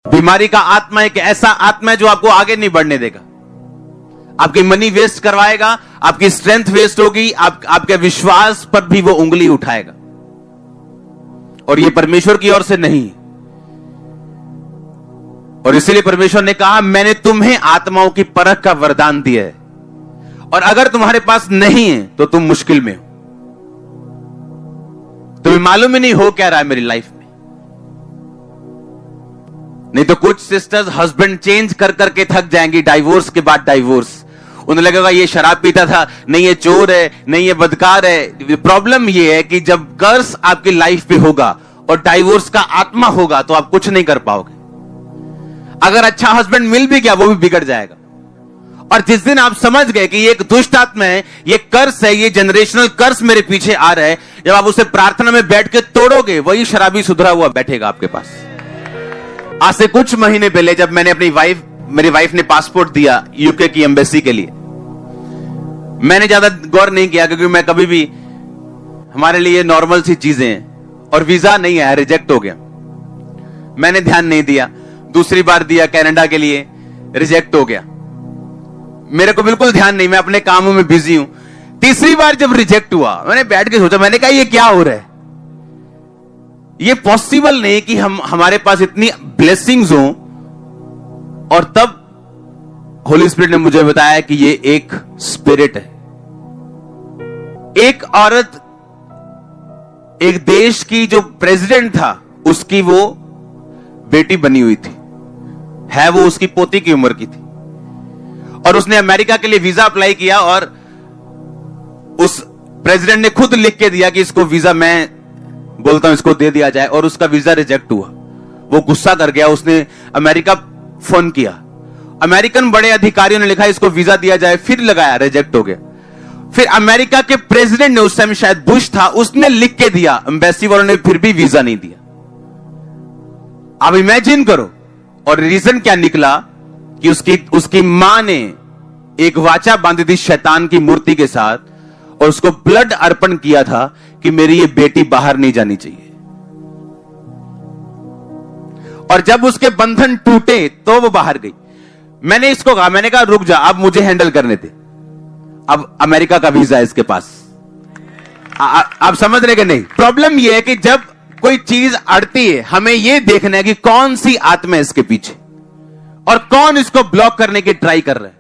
बीमारी का आत्मा एक ऐसा आत्मा है जो आपको आगे नहीं बढ़ने देगा, आपकी मनी वेस्ट करवाएगा, आपकी स्ट्रेंथ वेस्ट होगी, आपके विश्वास पर भी वो उंगली उठाएगा, और ये परमेश्वर की ओर से नहीं। और इसीलिए परमेश्वर ने कहा, मैंने तुम्हें आत्माओं की परख का वरदान दिया है, और अगर तुम्हारे पास नहीं है तो तुम मुश्किल में हो। तुम्हें मालूम ही नहीं हो क्या रहा है मेरी लाइफ में। नहीं तो कुछ सिस्टर्स हस्बैंड चेंज कर करके थक जाएंगी, डाइवोर्स के बाद डाइवोर्स। उन्हें लगेगा ये शराब पीता था, नहीं ये चोर है, नहीं ये बदकार है। प्रॉब्लम ये है कि जब कर्ज आपकी लाइफ पे होगा और डाइवोर्स का आत्मा होगा तो आप कुछ नहीं कर पाओगे। अगर अच्छा हस्बैंड मिल भी गया वो भी बिगड़ जाएगा। और जिस दिन आप समझ गए कि ये एक दुष्ट आत्मा है, ये कर्ज है, ये जनरेशनल कर्ज मेरे पीछे आ रहा है, जब आप उसे प्रार्थना में बैठ के तोड़ोगे, वही शराबी सुधरा हुआ बैठेगा आपके पास। आज से कुछ महीने पहले जब मैंने मेरी वाइफ ने पासपोर्ट दिया यूके की एम्बेसी के लिए, मैंने ज्यादा गौर नहीं किया क्योंकि मैं कभी भी, हमारे लिए नॉर्मल सी चीजें हैं, और वीजा नहीं आया, रिजेक्ट हो गया। मैंने ध्यान नहीं दिया। दूसरी बार दिया कनाडा के लिए, रिजेक्ट हो गया। मेरे को बिल्कुल ध्यान नहीं, मैं अपने कामों में बिजी हूं। तीसरी बार जब रिजेक्ट हुआ, मैंने बैठ के सोचा, मैंने कहा ये क्या हो रहा है। ये पॉसिबल नहीं कि हमारे पास इतनी ब्लेसिंग्स हो, और तब होली स्पिरिट ने मुझे बताया कि ये एक स्पिरिट है। एक औरत, एक देश की जो प्रेसिडेंट था, उसकी वो बेटी बनी हुई थी, है वो उसकी पोती की उम्र की थी, और उसने अमेरिका के लिए वीजा अप्लाई किया, और उस प्रेसिडेंट ने खुद लिख के दिया कि इसको वीजा, मैं बोलता हूं इसको दे दिया जाए, और उसका वीजा रिजेक्ट हुआ। वो गुस्सा कर गया, उसने अमेरिका फोन किया, अमेरिकन बड़े अधिकारियों ने लिखा इसको वीजा दिया जाए, फिर लगाया, रिजेक्ट हो गया। फिर अमेरिका के प्रेसिडेंट ने, उस टाइम शायद बुश था, उसने लिख के दिया, एम्बेसी वालों ने फिर भी वीजा नहीं दिया। अब इमेजिन करो। और रीजन क्या निकला कि उसकी मां ने एक वाचा बांधी थी शैतान की मूर्ति के साथ, और उसको ब्लड अर्पण किया था कि मेरी ये बेटी बाहर नहीं जानी चाहिए। और जब उसके बंधन टूटे तो वो बाहर गई। मैंने इसको कहा, मैंने कहा रुक जा, अब मुझे हैंडल करने दे, अब अमेरिका का वीजा है इसके पास। आप समझ रहे कि नहीं। प्रॉब्लम यह है कि जब कोई चीज अड़ती है, हमें यह देखना है कि कौन सी आत्मा है इसके पीछे, और कौन इसको ब्लॉक करने की ट्राई कर रहा है।